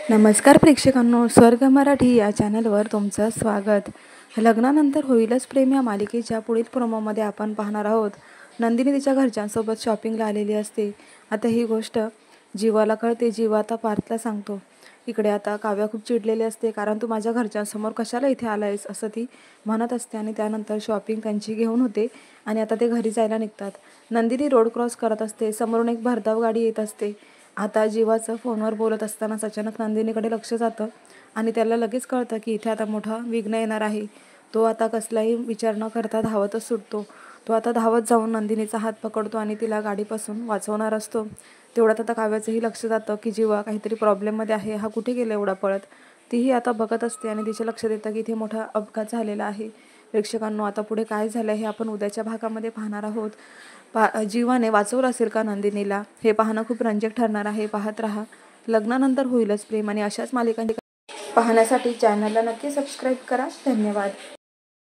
नमस्कार प्रेक्षकांनो, स्वर्ग मराठी या चॅनलवर तुमचं स्वागत. लग्नानंतर होईलच प्रेम या मालिकेच्या पुढील प्रोमोमध्ये आपण पाहणार आहोत. नंदिनी तिच्या घरच्यांसोबत शॉपिंगला आलेली असते. आता ही गोष्ट जीवाला कळते. जीवा आता पार्थला सांगतो. इकडे आता काव्या खूप चिडलेली असते, कारण तू माझ्या घरच्यांसमोर कशाला इथे आलायस असं ती म्हणत असते. आणि त्यानंतर शॉपिंग त्यांची घेऊन होते आणि आता ते घरी जायला निघतात. नंदिनी रोड क्रॉस करत असते. समोरून एक भरधाव गाडी येत असते. आता जीवाचं फोनवर बोलत असतानाच अचानक नंदिनीकडे लक्ष जातं आणि त्याला लगेच कळतं की इथे आता मोठा विघ्न येणार आहे. तो आता कसलाही विचार न करता धावतच सुटतो. तो आता धावत जाऊन नंदिनीचा हात पकडतो आणि तिला गाडीपासून वाचवणार असतो. तेवढ्यात आता काव्याचंही लक्ष जातं की जीवा काहीतरी प्रॉब्लेममध्ये आहे. हा कुठे गेला एवढा पळत. तीही आता बघत असते आणि तिचे लक्ष देतं की इथे मोठा अपघात झालेला आहे. प्रेक्षकांनो, आता पुढे काय झालं हे आपण उद्याच्या भागामध्ये पाहणार आहोत. जीवाने वाचवलं असेल का नंदिनीला, हे पाहणं खूप रंजक ठरणार आहे. पाहत रहा लग्नानंतर होईलच प्रेम आणि अशाच मालिकांची पाहण्यासाठी चॅनलला नक्की सबस्क्राईब करा. धन्यवाद.